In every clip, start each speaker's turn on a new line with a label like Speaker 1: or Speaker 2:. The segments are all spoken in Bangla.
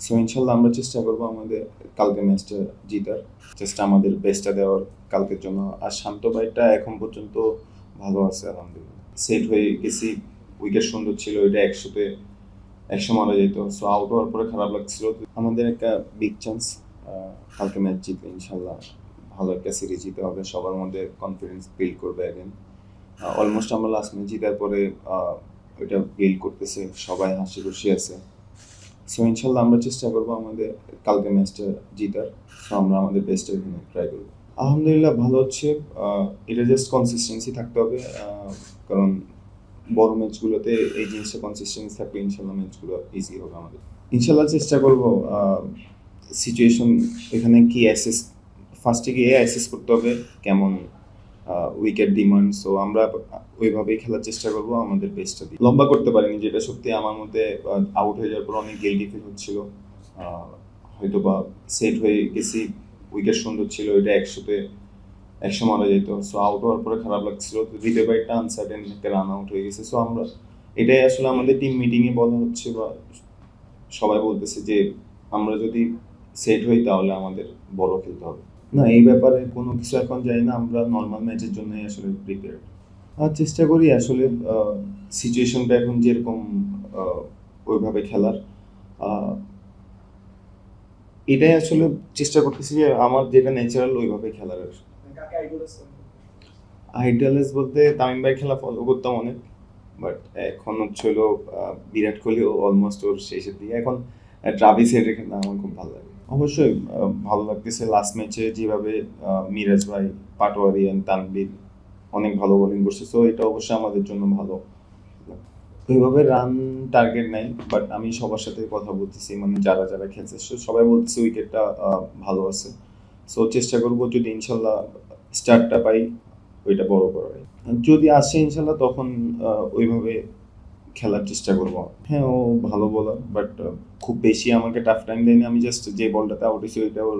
Speaker 1: সো ইনশাল্লাহ আমরা চেষ্টা করবো আমাদের কালকে ম্যাচটা জিতার, চেষ্টা আমাদের বেস্টটা দেওয়ার কালকের জন্য। আর শান্ত ভাইটা এখন পর্যন্ত ভালো আছে আলহামদুলিল্লাহ, সেট হয়ে গেছি, উইকেট সুন্দর ছিল, ওইটা 100 মারা যেত। সো আউট হওয়ার পরে খারাপ লাগছিল। আমাদের একটা বিগ চান্স, কালকে ম্যাচ জিতলে ইনশাল্লাহ ভালো একটা সিরিজ জিতে হবে, সবার মধ্যে কনফিডেন্স বিল্ড করবে অ্যাগেন। অলমোস্ট আমরা লাস্ট ম্যাচ জিতার পরে ওইটা বিল্ড করতেছে, সবাই হাসি খুশি আছে। সো ইনশাল্লাহ আমরা চেষ্টা করবো আমাদের কালকে ম্যাচটা জিতার। সো আমরা আমাদের বেস্টটা এখানে ট্রাই করবো। আলহামদুলিল্লাহ ভালো হচ্ছে। এটা জাস্ট কনসিস্টেন্সি থাকতে হবে, কারণ বড় ম্যাচগুলোতে এই জিনিসটা কনসিস্টেন্সি থাকলে ইনশাল্লাহ ম্যাচগুলো ইজি হবে আমাদের। ইনশাল্লাহ চেষ্টা করব। সিচুয়েশন এখানে কি অ্যাসেস, ফার্স্টে গিয়ে অ্যাসেস করতে হবে কেমন উইকেট ডিমান্ড। সো আমরা ওইভাবেই খেলার চেষ্টা করব, আমাদের বেস্টটা দিয়ে। লম্বা করতে পারিনি, যেটা সত্যি আমার মধ্যে আউট হয়ে যাওয়ার পর অনেক গিল্টি ফিল হচ্ছিল। হয়তো বা সেট হয়ে গেছি, উইকেট সুন্দর ছিল, ওইটা 100 মারা যেত। সো আউট হওয়ার পরে খারাপ লাগছিল, দ্বিতীয় একটা আনসার্টেন একটা রান আউট হয়ে গেছে। সো আমরা এটাই আসলে আমাদের টিম মিটিংয়ে বলা হচ্ছে, বা সবাই বলতেছে যে আমরা যদি সেট হই তাহলে আমাদের বড় খেলতে হবে। না, এই ব্যাপারে কোনো কিছু এখন জানি না, আমরা নর্মাল ম্যাচের জন্যই আসলে প্রিপেয়ার। আর চেষ্টা করি আসলে সিচুয়েশনটা এখন যেরকম আহ, ওইভাবে খেলার। আহ, এটাই আসলে চেষ্টা করতেছি যে আমার যেটা ন্যাচারাল ওইভাবে খেলার। আইডলস বলতে তামিম ভাই খেলা ফলো করতাম অনেক, বাট এখন হচ্ছে হলো বিরাট কোহলিও অলমোস্ট ওর শেষের দিকে এখন। ট্রাভিস হেডের খেলা আমার খুব ভালো লাগে। অবশ্যই ভালো লাগতেছে লাস্ট ম্যাচে যেভাবে মিরাজ ভাই, পাটোয়ারি and তানভীর অনেক ভালো বোলিং করছে। সো এটা অবশ্যই আমাদের জন্য ভালো। ওইভাবে রান টার্গেট নাই, বাট আমি সবার সাথে কথা বলতেছি, মানে যারা যারা খেলছে সবাই বলতেছে উইকেটটা ভালো আছে। সো চেষ্টা করবো যদি ইনশাল্লাহ স্টার্টটা পাই ওইটা বড় করার। যদি আসে ইনশাল্লাহ তখন ওইভাবে খেলার চেষ্টা করবো। হ্যাঁ, ও ভালো বোলার, বাট খুব বেশি আমাকে টাফ টাইম দেয়নি। আমি জাস্ট যে বলটাতে আউট হয়েছি ওইটা ওর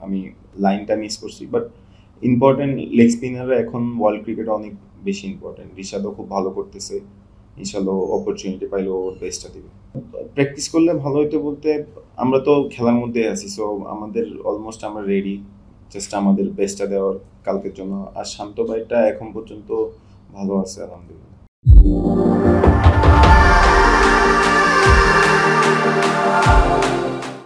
Speaker 1: আমি লাইনটা মিস করছি। বাট ইম্পর্টেন্ট লেগ স্পিনাররা এখন ওয়ার্ল্ড ক্রিকেটে অনেক বেশি ইম্পর্টেন্ট। রিশাদও খুব ভালো করতেছে, ইনশাল্লাহ অপরচুনিটি পাইলে ওর বেস্টটা দিবে। প্র্যাকটিস করলে ভালো হইতো বলতে, আমরা তো খেলার মধ্যে আছি, সো আমাদের অলমোস্ট আমরা রেডি, জাস্ট আমাদের বেস্টটা দেওয়ার কালকের জন্য। আর শান্ত ভাইটা এখন পর্যন্ত ভালো আছে আলহামদুলিল্লাহ।